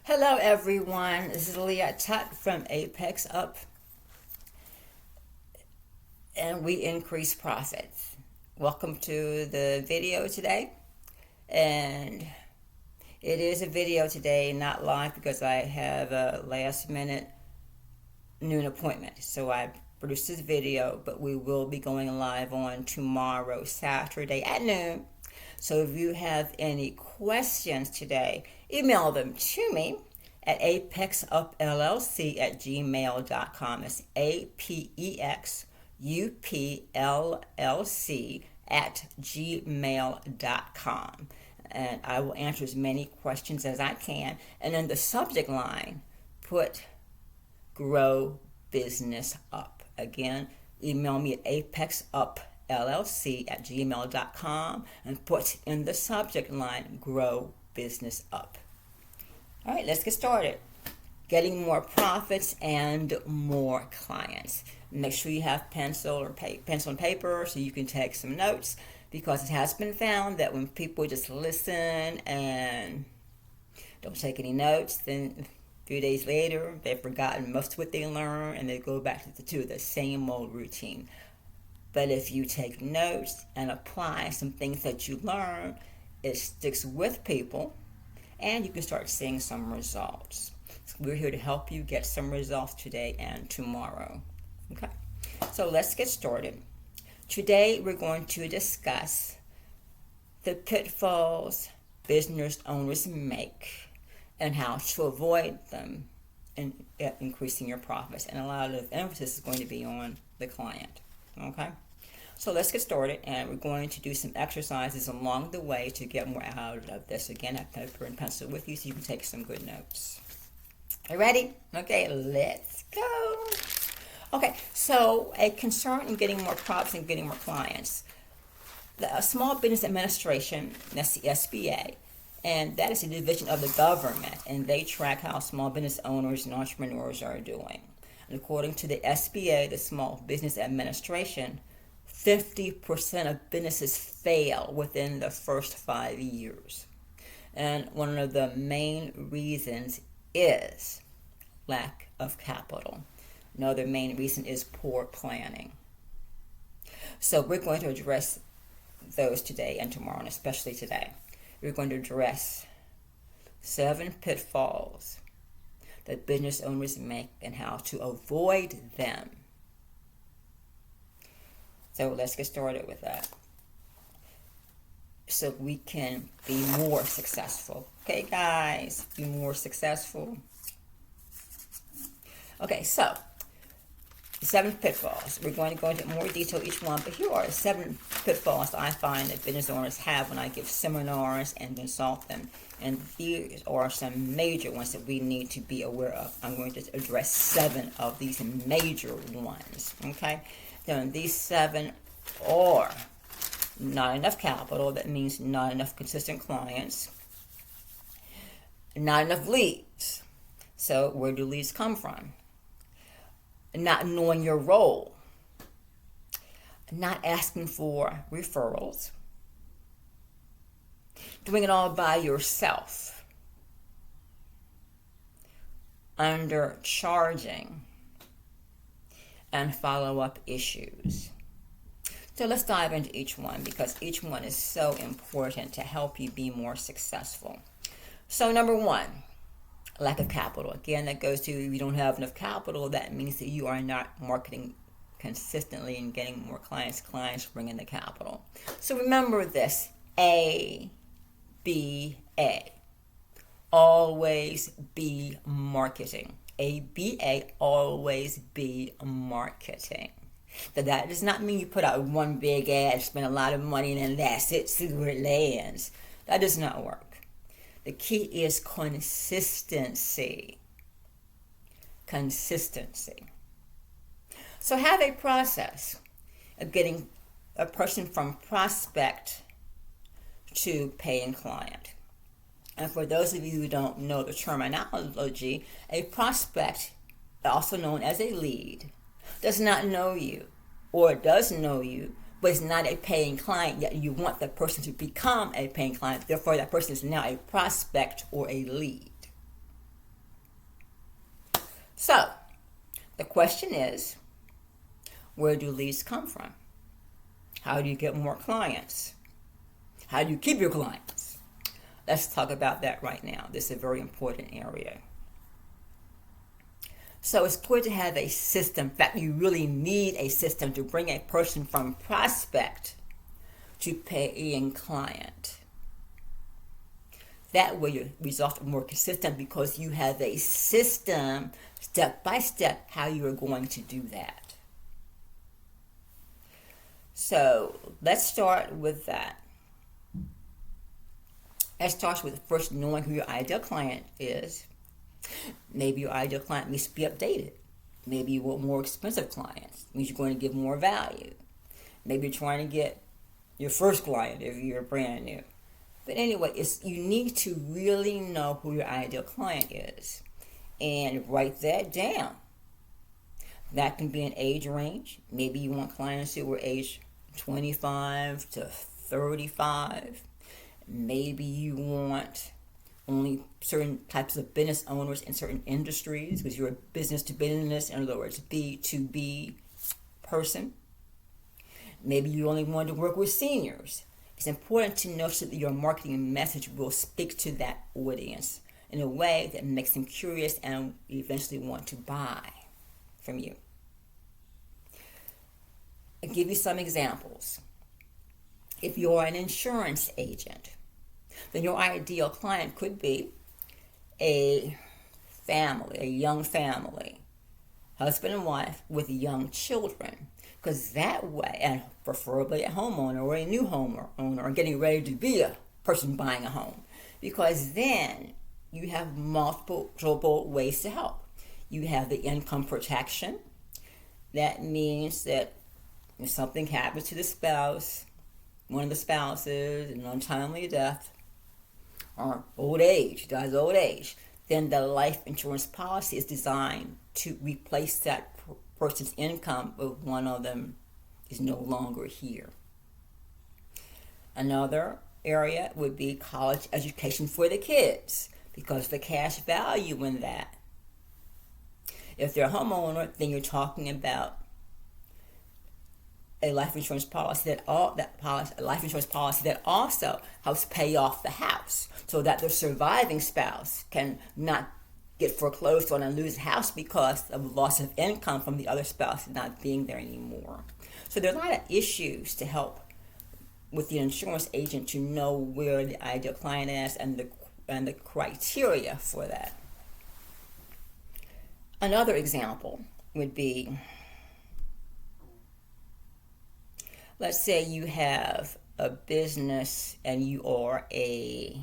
Hello, everyone. This is Leah Tut from Apex Up, and we increase profits. Welcome to the video today, and it is a video today, not live, because I have a last-minute noon appointment. So I produced this video, but we will be going live on tomorrow, Saturday at noon. So if you have any questions today, email them to me at apexupllc@gmail.com. It's apexupllc@gmail.com. And I will answer as many questions as I can. And in the subject line, put Grow Business Up. Again, email me at apexupllc@gmail.com and put in the subject line Grow Business Up. All right, let's get started. Getting more profits and more clients. Make sure you have pencil and paper so you can take some notes, because it has been found that when people just listen and don't take any notes, then a few days later, they've forgotten most of what they learned and they go back to the same old routine. But if you take notes and apply some things that you learn, it sticks with people and you can start seeing some results. So we're here to help you get some results today and tomorrow. Okay, so let's get started. Today we're going to discuss the pitfalls business owners make and how to avoid them in increasing your profits. And a lot of emphasis is going to be on the client. Okay, so let's get started, and we're going to do some exercises along the way to get more out of this. Again, I have paper and pencil with you so you can take some good notes. You ready? Okay, let's go. Okay, so a concern in getting more profits and getting more clients. The Small Business Administration, that's the SBA, and that is a division of the government, and they track how small business owners and entrepreneurs are doing. And according to the SBA, the Small Business Administration, 50% of businesses fail within the first 5 years. And one of the main reasons is lack of capital. Another main reason is poor planning. So we're going to address those today and tomorrow, and especially today. We're going to address 7 pitfalls that business owners make and how to avoid them. So let's get started with that, so we can be more successful. Okay, guys, be more successful. Okay, so 7 pitfalls. We're going to go into more detail each one, but here are 7 pitfalls I find that business owners have when I give seminars and consult them. And these are some major ones that we need to be aware of. I'm going to address 7 of these major ones. Okay, now these 7 are not enough capital. That means not enough consistent clients, not enough leads. So where do leads come from? Not knowing your role, not asking for referrals, doing it all by yourself, undercharging, and follow-up issues. So let's dive into each one, because each one is so important to help you be more successful. So number 1, lack of capital. Again, that goes to, if you don't have enough capital, that means that you are not marketing consistently and getting more clients. Clients bring in the capital. So remember this, ABA. Always be marketing. ABA, always be marketing. So that does not mean you put out one big ad, spend a lot of money, and then that's it, see where it lands. That does not work. The key is consistency. Consistency. So have a process of getting a person from prospect to paying client. And for those of you who don't know the terminology, a prospect, also known as a lead, does not know you, or does know you, but is not a paying client, yet you want that person to become a paying client. Therefore, that person is now a prospect or a lead. So the question is, where do leads come from? How do you get more clients? How do you keep your clients? Let's talk about that right now. This is a very important area. So it's good to have a system. In fact, you really need a system to bring a person from prospect to paying client. That way your results are more consistent because you have a system, step by step, how you are going to do that. So let's start with that. It starts with first knowing who your ideal client is. Maybe your ideal client needs to be updated. Maybe you want more expensive clients. It means you're going to give more value. Maybe you're trying to get your first client if you're brand new. But anyway, you need to really know who your ideal client is and write that down. That can be an age range. Maybe you want clients who are age 25 to 35. Maybe you want only certain types of business owners in certain industries because you're a business to business, in other words, B2B person. Maybe you only want to work with seniors. It's important to know so that your marketing message will speak to that audience in a way that makes them curious and eventually want to buy from you. I'll give you some examples. If you're an insurance agent, then your ideal client could be a family, a young family, husband and wife with young children. Because that way, and preferably a homeowner or a new homeowner or getting ready to be a person buying a home. Because then you have multiple ways to help. You have the income protection. That means that if something happens to the spouse, one of the spouses, an untimely death, or old age, dies old age, then the life insurance policy is designed to replace that person's income if one of them is no longer here. Another area would be college education for the kids because the cash value in that. If they're a homeowner, then you're talking about a life insurance policy that also helps pay off the house so that the surviving spouse can not get foreclosed on and lose the house because of loss of income from the other spouse not being there anymore. So there are a lot of issues to help with the insurance agent to know where the ideal client is and the criteria for that. Another example would be, let's say you have a business and you are a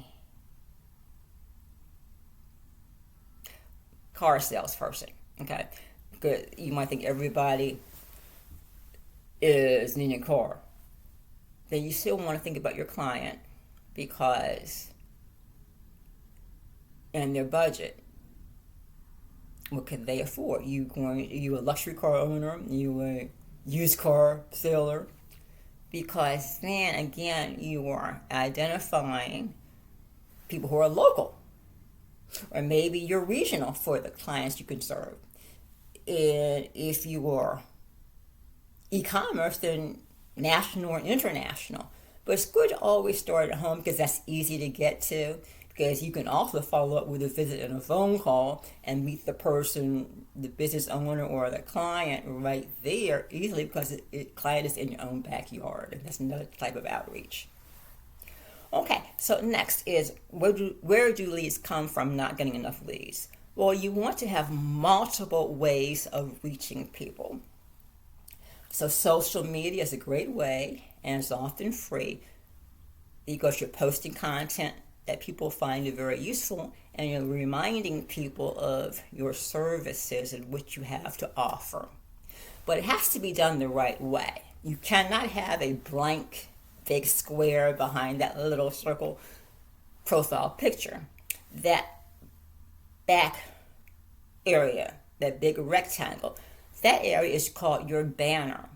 car salesperson, okay? Because you might think everybody is needing a car. Then you still want to think about your client because and their budget. What can they afford? You a luxury car owner? You a used car seller? Because then again, you are identifying people who are local, or maybe you're regional for the clients you can serve. And if you are e-commerce, then national or international. But it's good to always start at home because that's easy to get to. Because you can also follow up with a visit and a phone call and meet the person, the business owner or the client right there easily because the client is in your own backyard. And that's another type of outreach. Okay, so next is where do leads come from not getting enough leads? Well, you want to have multiple ways of reaching people. So social media is a great way and it's often free because you're posting content that people find very useful and you're reminding people of your services and what you have to offer. But it has to be done the right way. You cannot have a blank big square behind that little circle profile picture. That back area, that big rectangle, that area is called your banner.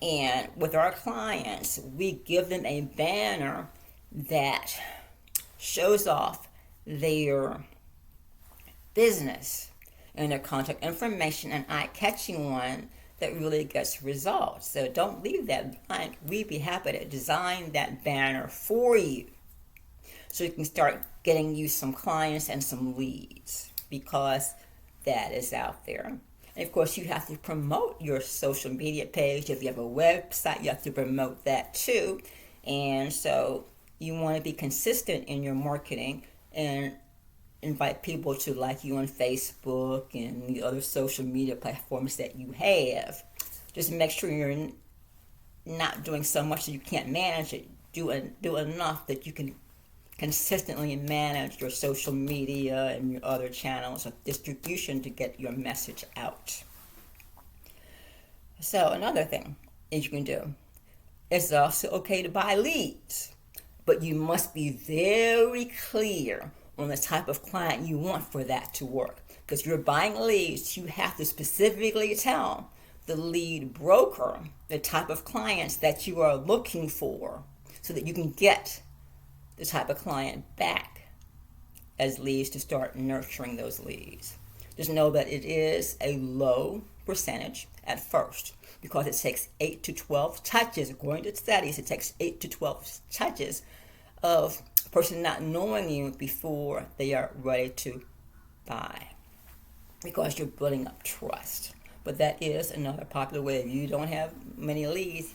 And with our clients, we give them a banner that shows off their business. and their contact information, an eye-catching one that really gets results. So don't leave that blank. We'd be happy to design that banner for you so you can start getting you some clients and some leads, because that is out there. And of course, you have to promote your social media page. If you have a website, you have to promote that too. And so you want to be consistent in your marketing and invite people to like you on Facebook and the other social media platforms that you have. Just make sure you're not doing so much that you can't manage it. Do enough that you can consistently manage your social media and your other channels of distribution to get your message out. So another thing that you can do, it's also okay to buy leads, but you must be very clear on the type of client you want for that to work. Because you're buying leads, you have to specifically tell the lead broker the type of clients that you are looking for so that you can get the type of client back as leads to start nurturing those leads. Just know that it is a low percentage at first because it takes 8 to 12 touches. According to studies, it takes 8 to 12 touches of a person not knowing you before they are ready to buy, because you're building up trust. But that is another popular way. If you don't have many leads,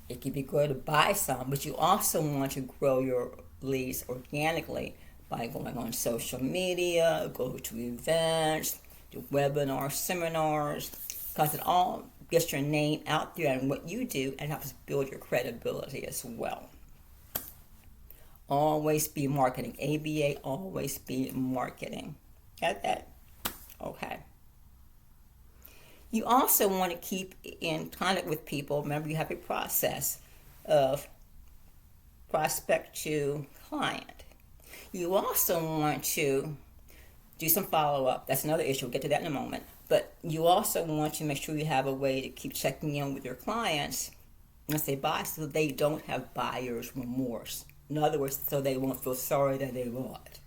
it can be good to buy some, but you also want to grow your leads organically by going on social media, go to events, do webinars, seminars, because it all gets your name out there and what you do, and helps build your credibility as well. Always be marketing. ABA, always be marketing. Got that? Okay. You also want to keep in contact with people. Remember, you have a process of prospect to client. You also want to do some follow-up. That's another issue. We'll get to that in a moment. But you also want to make sure you have a way to keep checking in with your clients once they buy, so they don't have buyer's remorse. In other words, so they won't feel sorry that they bought.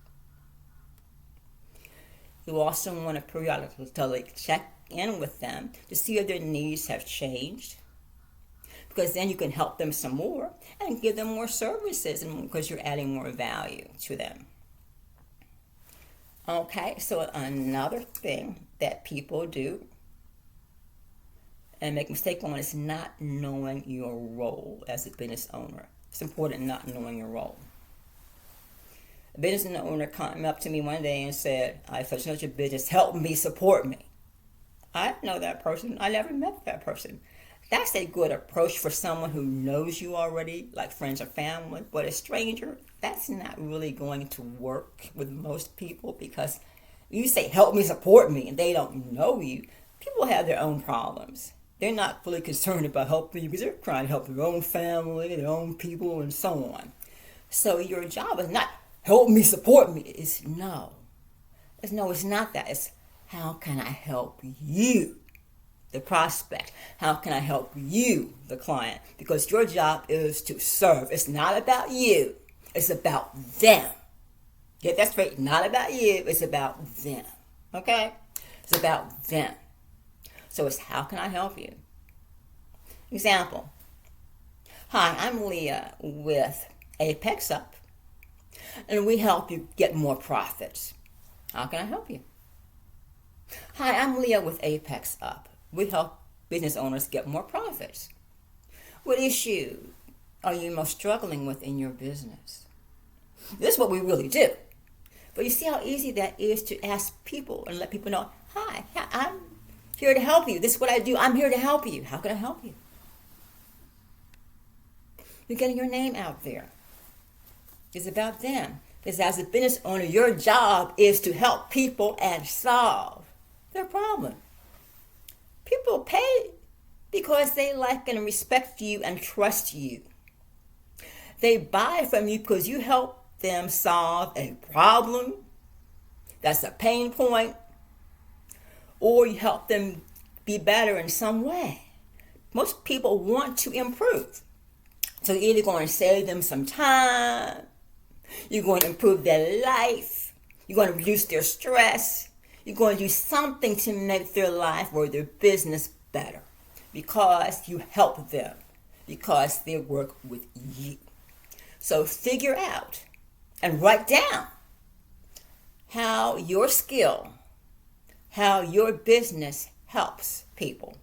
You also want to periodically check in with them to see if their needs have changed, because then you can help them some more and give them more services, and because you're adding more value to them. Okay, so another thing that people do and make a mistake on is not knowing your role as a business owner. It's important not knowing your role. A business owner came up to me one day and said, I have such a business, help me, support me. I don't know that person. I never met that person. That's a good approach for someone who knows you already, like friends or family. But a stranger, that's not really going to work with most people, because you say, help me, support me, and they don't know you. People have their own problems. They're not fully concerned about helping you because they're trying to help their own family, their own people, and so on. So your job is not help me, support me. It's no. It's not that. It's how can I help you, the prospect? How can I help you, the client? Because your job is to serve. It's not about you. It's about them. Get that straight. Not about you. It's about them. Okay? It's about them. So it's how can I help you? Example. Hi, I'm Leah with Apex Up, and we help you get more profits. How can I help you? Hi, I'm Leah with Apex Up. We help business owners get more profits. What issue are you most struggling with in your business? This is what we really do. But you see how easy that is to ask people and let people know, hi, I'm here to help you. This is what I do. I'm here to help you. How can I help you? You're getting your name out there. It's about them. Because as a business owner, your job is to help people and solve their problem. People pay because they like and respect you and trust you. They buy from you because you help them solve a problem that's a pain point, or you help them be better in some way. Most people want to improve. So you're either going to save them some time, you're going to improve their life, you're going to reduce their stress, You're going to do something to make their life or their business better because you help them, because they work with you. So figure out and write down how your skill, how your business helps people.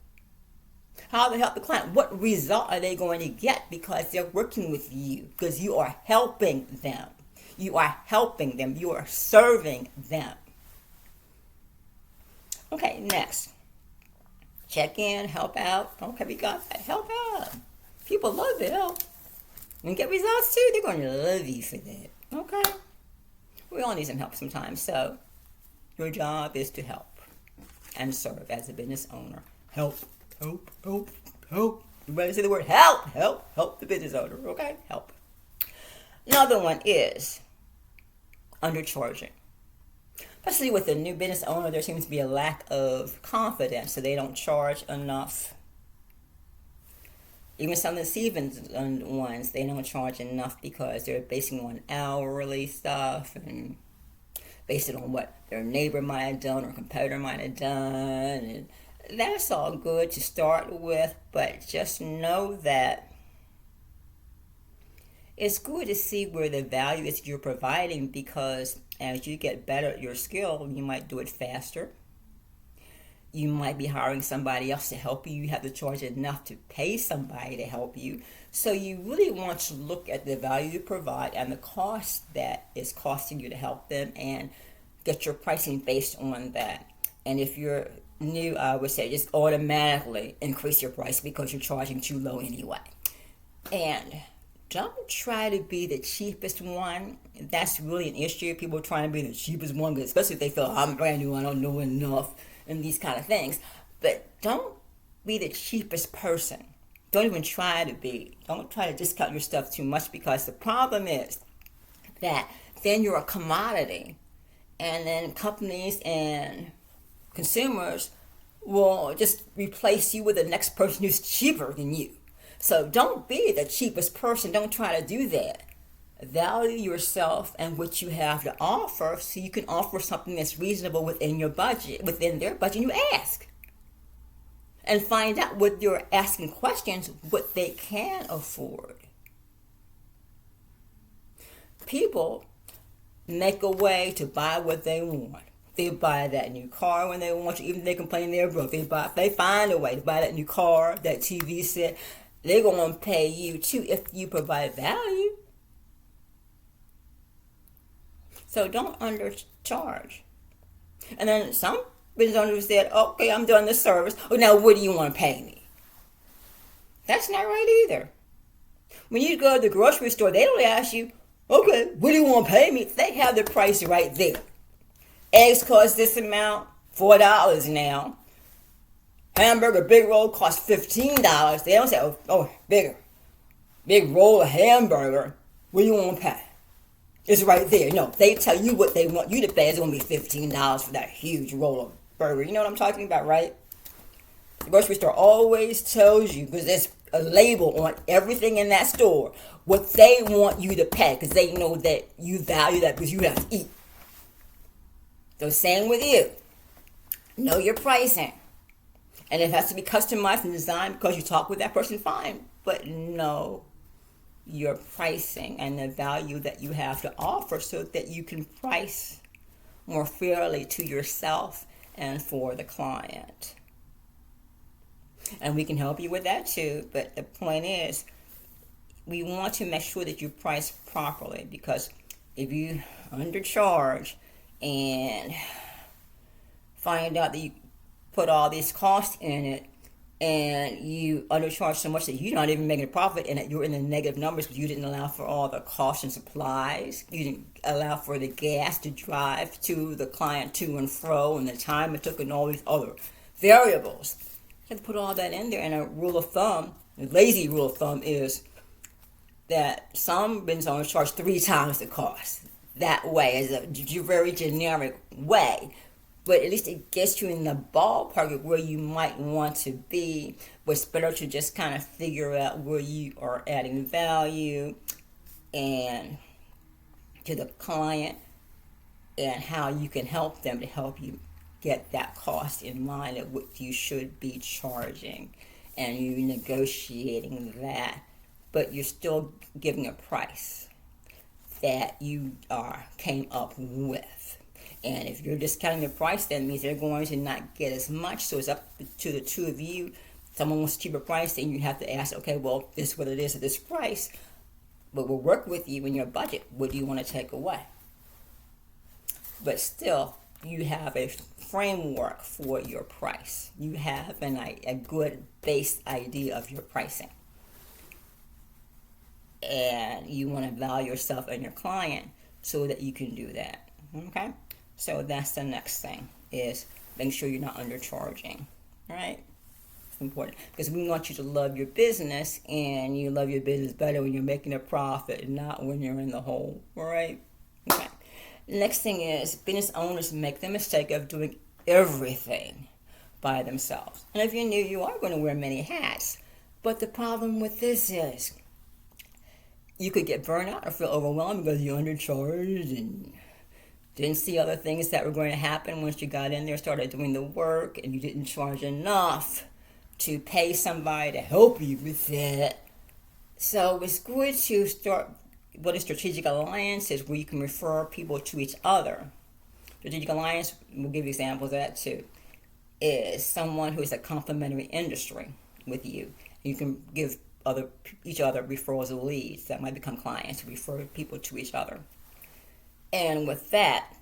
How to help the client. What result are they going to get because they're working with you? Because you are helping them. You are helping them. You are serving them. Okay, next. Check in, help out. Okay, we got that. Help out. People love the help. And get results too. They're going to love you for that. Okay? We all need some help sometimes. So your job is to help and serve as a business owner. Help. Help, help, help. You better say the word help, help, help the business owner, okay? Help. Another one is undercharging. Especially with a new business owner, there seems to be a lack of confidence, so they don't charge enough. Even some of the seasoned ones, they don't charge enough because they're basing on hourly stuff and based it on what their neighbor might have done or competitor might have done. And that's all good to start with, but just know that it's good to see where the value is you're providing, because as you get better at your skill, you might do it faster. You might be hiring somebody else to help you. You have to charge enough to pay somebody to help you. So you really want to look at the value you provide and the cost that is costing you to help them and get your pricing based on that. And if you're new, I would say just automatically increase your price because you're charging too low anyway. And don't try to be the cheapest one. That's really an issue. People trying to be the cheapest one, especially if they feel I'm brand new, I don't know enough, and these kind of things. But don't be the cheapest person. Don't even try to be. Don't try to discount your stuff too much, because the problem is that then you're a commodity, and then companies and consumers will just replace you with the next person who's cheaper than you. So don't be the cheapest person. Don't try to do that. Value yourself and what you have to offer so you can offer something that's reasonable within your budget, within their budget. You ask. And find out what you're asking questions, what they can afford. People make a way to buy what they want. They buy that new car when they want to, even if they complain they're broke. They find a way to buy that new car, that TV set. They're going to pay you too if you provide value. So don't undercharge. And then some business owners said, okay, I'm doing this service. Oh, now what do you want to pay me? That's not right either. When you go to the grocery store, they don't ask you, okay, what do you want to pay me? They have the price right there. Eggs cost this amount, $4 now. Hamburger, big roll costs $15. They don't say, oh, big roll of hamburger. What do you want to pay? It's right there. No, they tell you what they want you to pay. It's going to be $15 for that huge roll of burger. You know what I'm talking about, right? The grocery store always tells you, because there's a label on everything in that store, what they want you to pay, because they know that you value that because you have to eat. So same with you. Know your pricing. And it has to be customized and designed because you talk with that person, fine. But know your pricing and the value that you have to offer so that you can price more fairly to yourself and for the client. And we can help you with that too. But the point is, we want to make sure that you price properly, because if you undercharge and find out that you put all these costs in it and you undercharge so much that you're not even making a profit and that you're in the negative numbers because you didn't allow for all the costs and supplies, you didn't allow for the gas to drive to the client to and fro and the time it took and all these other variables. You have to put all that in there. And a rule of thumb, a lazy rule of thumb, is that some business owners charge 3 times the cost. That way, as a very generic way. But at least it gets you in the ballpark of where you might want to be. But it's better to just kind of figure out where you are adding value and to the client and how you can help them to help you get that cost in line of what you should be charging, and you're negotiating that, but you're still giving a price that you came up with. And if you're discounting the price, that means they're going to not get as much. So it's up to the two of you. Someone wants a cheaper price, then you have to ask, okay, well, this is what it is at this price, but we'll work with you in your budget. What do you want to take away? But still, you have a framework for your price. You have a good base idea of your pricing. And you want to value yourself and your client so that you can do that. Okay? So that's the next thing, is make sure you're not undercharging. Right? It's important because we want you to love your business, and you love your business better when you're making a profit, not when you're in the hole. All right? Okay. Next thing is, business owners make the mistake of doing everything by themselves. And if you're new, you are going to wear many hats. But the problem with this is you could get burnt out or feel overwhelmed because you undercharged and didn't see other things that were going to happen once you got in there, started doing the work, and you didn't charge enough to pay somebody to help you with it. So it's good to start what a strategic alliance is, where you can refer people to each other. Strategic alliance, we'll give you examples of that too, is someone who is a complementary industry with you. You can give each other referrals of leads that might become clients, refer people to each other. And with that,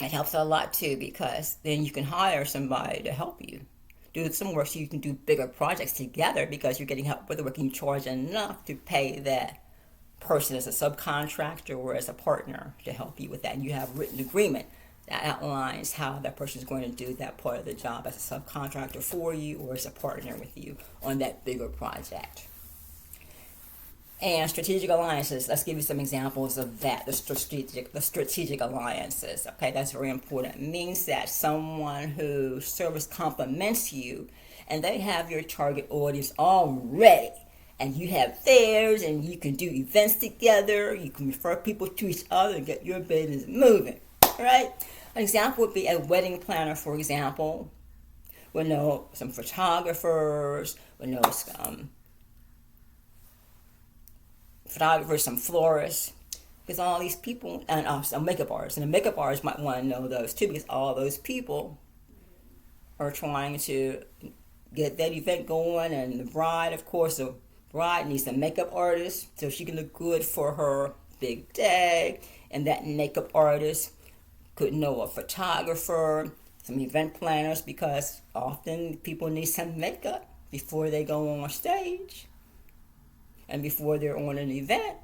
it helps a lot too, because then you can hire somebody to help you do some work, so you can do bigger projects together because you're getting help with the work and you charge enough to pay that person as a subcontractor or as a partner to help you with that. And you have written agreement that outlines how that person is going to do that part of the job as a subcontractor for you or as a partner with you on that bigger project. And strategic alliances, let's give you some examples of that, the strategic alliances. Okay, that's very important. It means that someone whose service complements you, and they have your target audience already, and you have theirs, and you can do events together, you can refer people to each other and get your business moving, right? An example would be a wedding planner, for example. We'll know some photographers, we'll know some florists, because all these people, and some makeup artists, and the makeup artists might want to know those too, because all those people are trying to get that event going, and the bride, of course, the bride needs a makeup artist so she can look good for her big day, and that makeup artist could know a photographer, some event planners, because often people need some makeup before they go on stage and before they're on an event.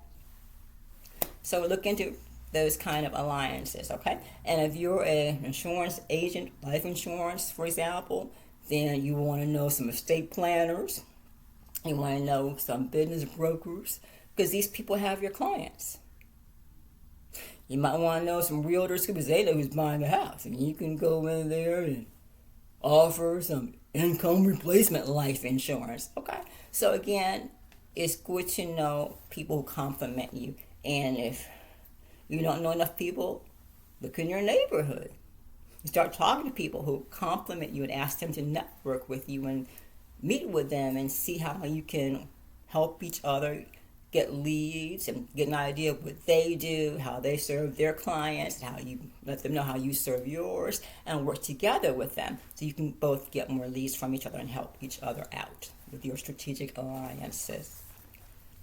So look into those kind of alliances, okay? And if you're an insurance agent, life insurance, for example, then you want to know some estate planners. You want to know some business brokers, because these people have your clients. You might want to know some realtors, because they know who's buying a house. And you can go in there and offer some income replacement life insurance, okay? So again, it's good to know people who complement you. And if you don't know enough people, look in your neighborhood. You start talking to people who complement you and ask them to network with you and meet with them and see how you can help each other get leads and get an idea of what they do, how they serve their clients, how you let them know how you serve yours, and work together with them so you can both get more leads from each other and help each other out with your strategic alliances.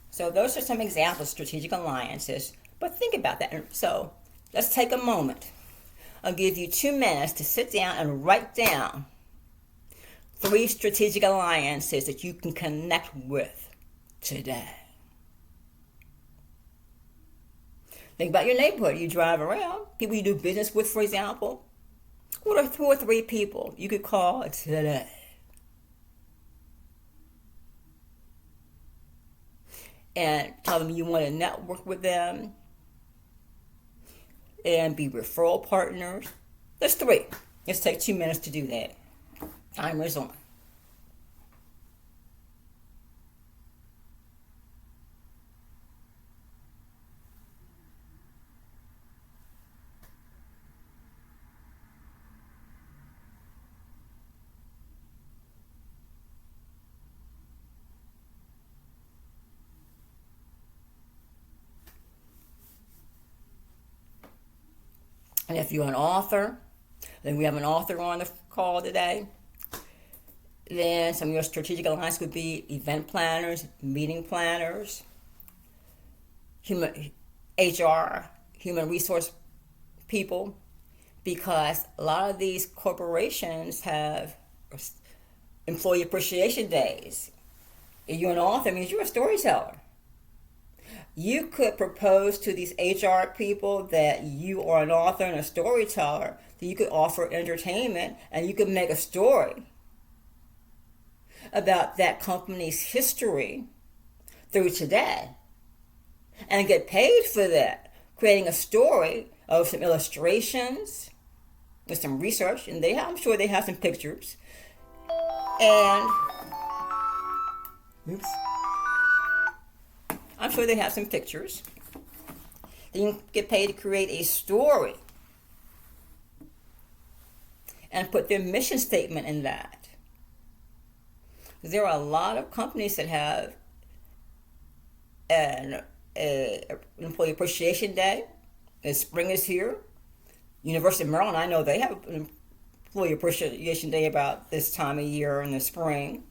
So those are some examples of strategic alliances, but think about that. So let's take a moment. I'll give you 2 minutes to sit down and write down 3 strategic alliances that you can connect with today. Think about your neighborhood. You drive around, people you do business with, for example. What are 2 or 3 people you could call today? And tell them you want to network with them and be referral partners. There's 3. Let's take 2 minutes to do that. Timer's on. And if you're an author, then we have an author on the call today. Then some of your strategic alliance would be event planners, meeting planners, human HR, human resource people, because a lot of these corporations have employee appreciation days. If you're an author, it means you're a storyteller. You could propose to these HR people that you are an author and a storyteller, that you could offer entertainment and you could make a story about that company's history through today and get paid for that, creating a story of some illustrations with some research, and I'm sure they have some pictures, and I'm sure they have some pictures. Then you get paid to create a story and put their mission statement in that. There are a lot of companies that have an Employee Appreciation Day. Spring is here. University of Maryland, I know they have an Employee Appreciation Day about this time of year in the spring.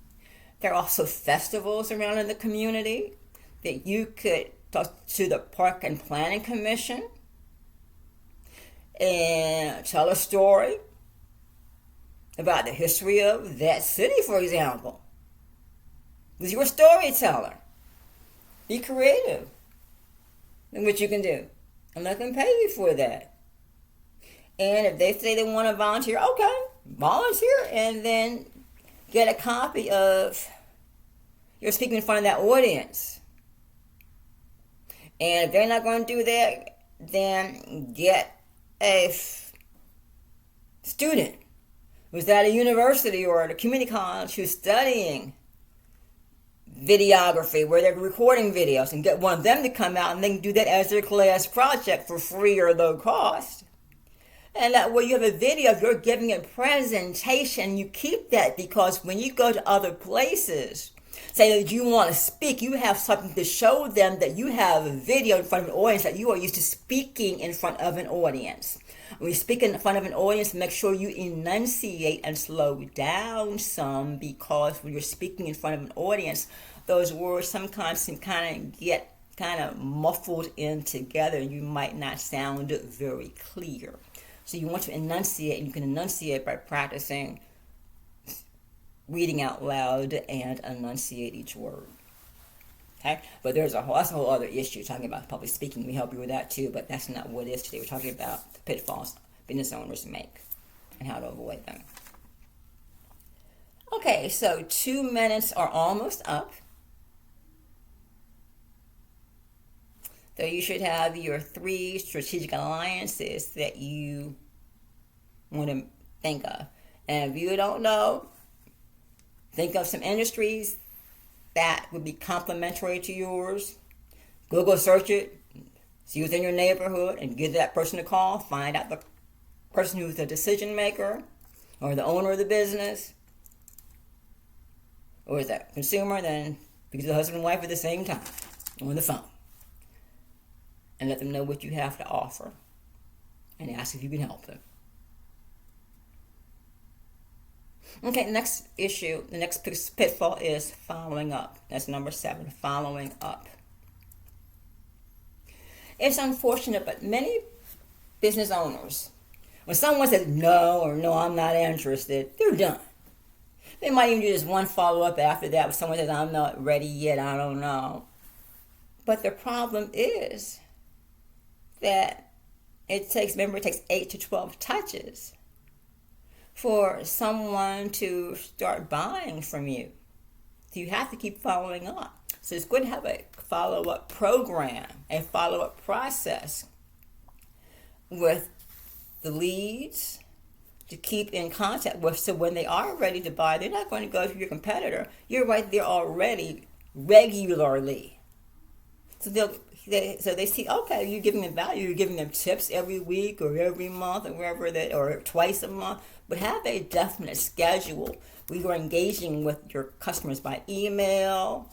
There are also festivals around in the community that you could talk to the Park and Planning Commission and tell a story about the history of that city, for example. Because you're a storyteller. Be creative in what you can do. And let them pay you for that. And if they say they want to volunteer, okay, volunteer, and then get a copy of you're speaking in front of that audience. And if they're not going to do that, then get a student who's at a university or at a community college who's studying videography, where they're recording videos, and get one of them to come out and they can do that as their class project for free or low cost. And that way you have a video, you're giving a presentation, you keep that, because when you go to other places, say that you want to speak, you have something to show them that you have a video in front of an audience, that you are used to speaking in front of an audience. When you speak in front of an audience, make sure you enunciate and slow down some, because when you're speaking in front of an audience, those words sometimes can kind of get muffled in together. You might not sound very clear. So you want to enunciate, and you can enunciate by practicing reading out loud and enunciate each word. Okay? But that's a whole other issue, talking about public speaking. We help you with that too, but that's not what it is today. We're talking about the pitfalls business owners make and how to avoid them. Okay, so 2 minutes are almost up. So you should have your 3 strategic alliances that you want to think of. And if you don't know, think of some industries that would be complementary to yours. Google search it, see who's in your neighborhood, and give that person a call. Find out the person who's the decision maker or the owner of the business. Or is that consumer? Then because the husband and wife at the same time on the phone. And let them know what you have to offer. And ask if you can help them. Okay, next issue, the next pitfall is following up. That's number 7, following up. It's unfortunate, but many business owners, when someone says no or no, I'm not interested, they're done. They might even do just one follow-up after that. If someone says, I'm not ready yet, I don't know. But the problem is that it takes 8 to 12 touches for someone to start buying from you. So you have to keep following up. So it's good to have a follow-up program, a follow-up process with the leads to keep in contact with. So when they are ready to buy, they're not going to go to your competitor. You're right there already regularly. So they see, okay, you're giving them value, you're giving them tips every week or every month or wherever that, or twice a month. But have a definite schedule where you're engaging with your customers by email,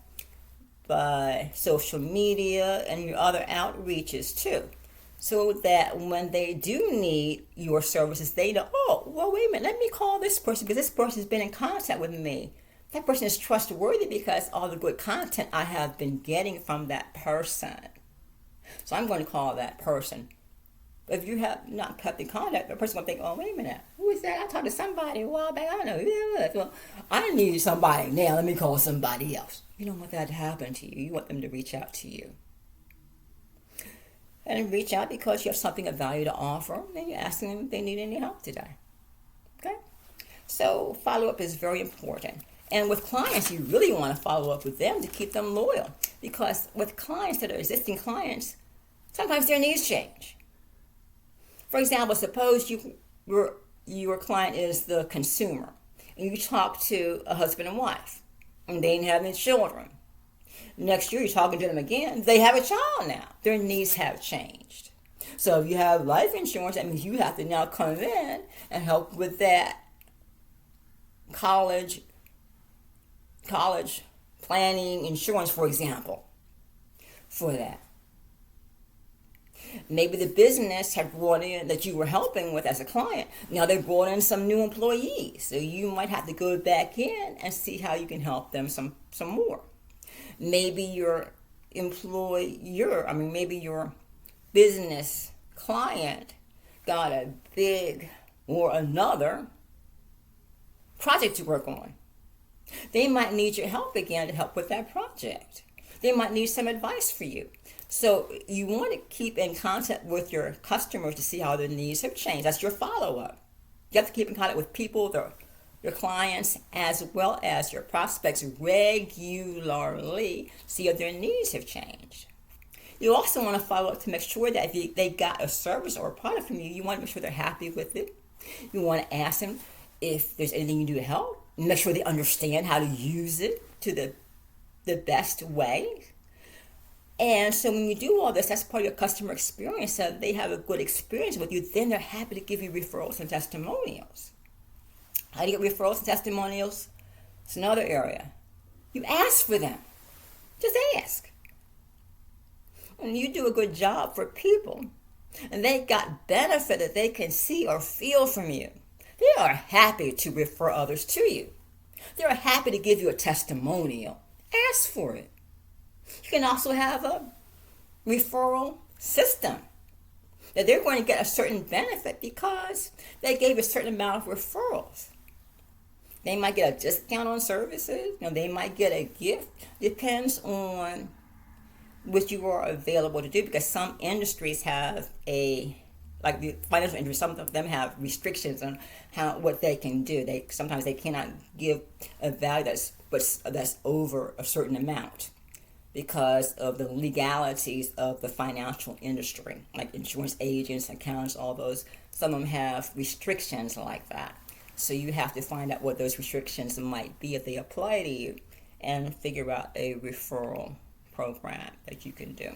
by social media, and your other outreaches too. so that when they do need your services, they know, oh, well, wait a minute, let me call this person because this person has been in contact with me. That person is trustworthy because all the good content I have been getting from that person. So I'm going to call that person. If you have not kept in contact, the person will think, oh, wait a minute, who is that? I talked to somebody a while back. I don't know who that was. Well, I need somebody now. Let me call somebody else. You don't want that to happen to you. You want them to reach out to you. And reach out because you have something of value to offer, and you're asking them if they need any help today. Okay? So follow-up is very important. And with clients, you really want to follow up with them to keep them loyal. Because with clients that are existing clients, sometimes their needs change. For example, suppose your client is the consumer, and you talk to a husband and wife, and they didn't have any children. Next year, you're talking to them again. They have a child now. Their needs have changed. So if you have life insurance, that means you have to now come in and help with that college planning insurance, for example, for that. Maybe the business had brought in that you were helping with as a client. Now they brought in some new employees. So you might have to go back in and see how you can help them some more. Maybe your maybe your business client got a big or another project to work on. They might need your help again to help with that project. They might need some advice for you. So you want to keep in contact with your customers to see how their needs have changed. That's your follow-up. You have to keep in contact with people, your clients, as well as your prospects regularly, see if their needs have changed. You also want to follow up to make sure that if they got a service or a product from you, you want to make sure they're happy with it. You want to ask them if there's anything you can do to help. Make sure they understand how to use it to the best way. And so when you do all this, that's part of your customer experience. So they have a good experience with you. Then they're happy to give you referrals and testimonials. How do you get referrals and testimonials? It's another area. You ask for them. Just ask. When you do a good job for people, and they got benefit that they can see or feel from you, they are happy to refer others to you. They're happy to give you a testimonial. Ask for it. You can also have a referral system that they're going to get a certain benefit because they gave a certain amount of referrals. They might get a discount on services. They might get a gift. Depends on what you are available to do, because some industries have like the financial industry, some of them have restrictions on what they can do. Sometimes they cannot give a value that's over a certain amount because of the legalities of the financial industry, like insurance agents, accountants, all those. Some of them have restrictions like that. So you have to find out what those restrictions might be if they apply to you and figure out a referral program that you can do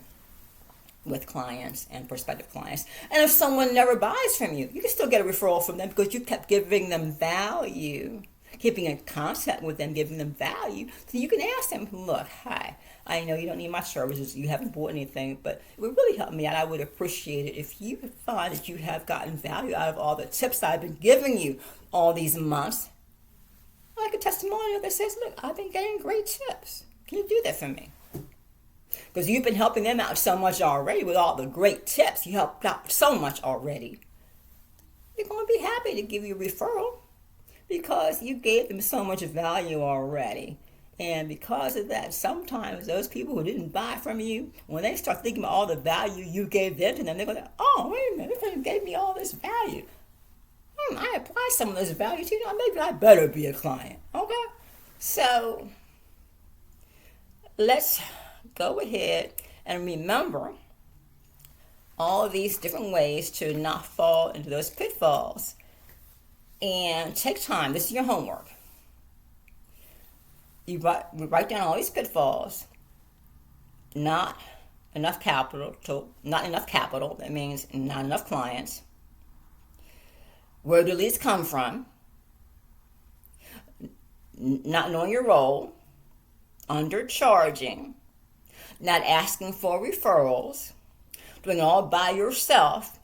with clients and prospective clients. And if someone never buys from you, you can still get a referral from them because you kept giving them value, keeping in contact with them, giving them value. So you can ask them, look, hi, I know you don't need my services, you haven't bought anything, but it would really help me out. I would appreciate it if you find that you have gotten value out of all the tips I've been giving you all these months. Like a testimonial that says, look, I've been getting great tips. Can you do that for me? Because you've been helping them out so much already with all the great tips. You helped out so much already. They're going to be happy to give you a referral because you gave them so much value already. And because of that, sometimes those people who didn't buy from you, when they start thinking about all the value you gave them to them, they're going to, oh, wait a minute, this person gave me all this value. I apply some of this value to you. Maybe I better be a client. Okay? So let's go ahead and remember all of these different ways to not fall into those pitfalls. And take time. This is your homework. You write down all these pitfalls. Not enough capital. That means not enough clients. Where do leads come from? Not knowing your role. Undercharging. Not asking for referrals. doing it all by yourself,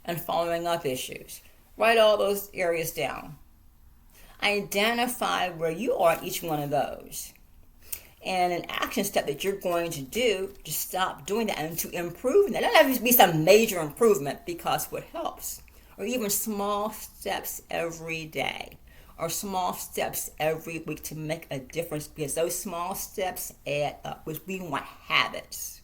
and following up issues. Write all those areas down. Identify where you are in each one of those. And an action step that you're going to do to stop doing that and to improve that. It doesn't have to be some major improvement, because what helps, or even small steps every day, or small steps every week to make a difference, because those small steps add up, which we want habits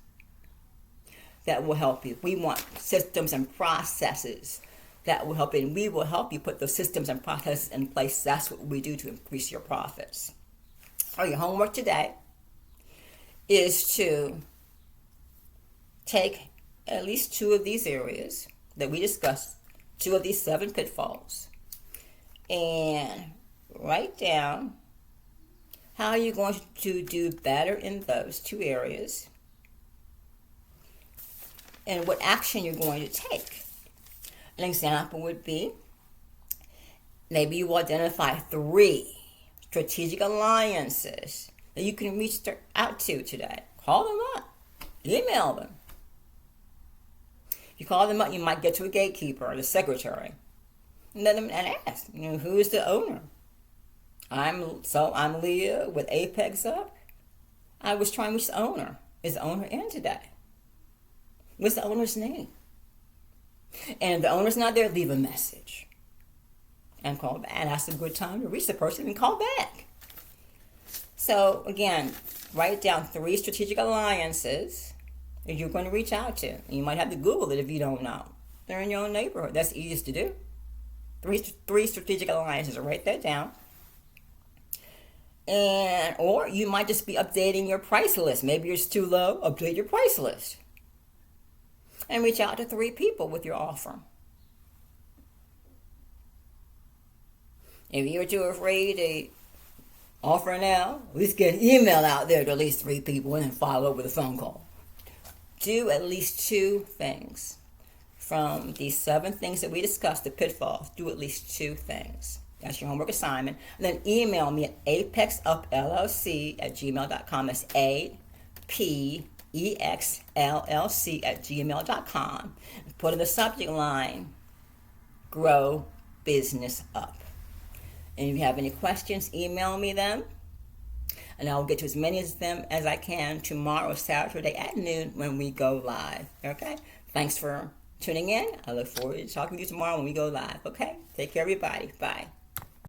that will help you. We want systems and processes that will help you, and we will help you put those systems and processes in place. That's what we do to increase your profits. So your homework today is to take at least 2 of these areas that we discussed, 2 of these 7 pitfalls, and write down how you're going to do better in those 2 areas and what action you're going to take. An example would be, maybe you will identify 3 strategic alliances that you can reach out to today. Call them up. Email them. If you call them up, you might get to a gatekeeper or the secretary. And let them and ask, who is the owner? I'm Leah with Apex Up. I was trying to reach the owner. Is the owner in today? What's the owner's name? And if the owner's not there, leave a message and call back. And that's a good time to reach the person and call back. So again, write down 3 strategic alliances that you're going to reach out to. You might have to Google it if you don't know. They're in your own neighborhood. That's the easiest to do. 3 strategic alliances. Write that down. Or you might just be updating your price list. Maybe it's too low. Update your price list. And reach out to 3 people with your offer. If you're too afraid to offer now, at least get an email out there to at least 3 people and then follow up with a phone call. Do at least 2 things. From these 7 things that we discussed, the pitfalls, do at least 2 things. That's your homework assignment. And then email me at apexupllc@gmail.com. That's apexllc@gmail.com. Put in the subject line, Grow Business Up. And if you have any questions, email me them. And I'll get to as many of them as I can tomorrow, Saturday at noon, when we go live. Okay? Thanks for tuning in. I look forward to talking to you tomorrow when we go live. Okay? Take care, everybody. Bye.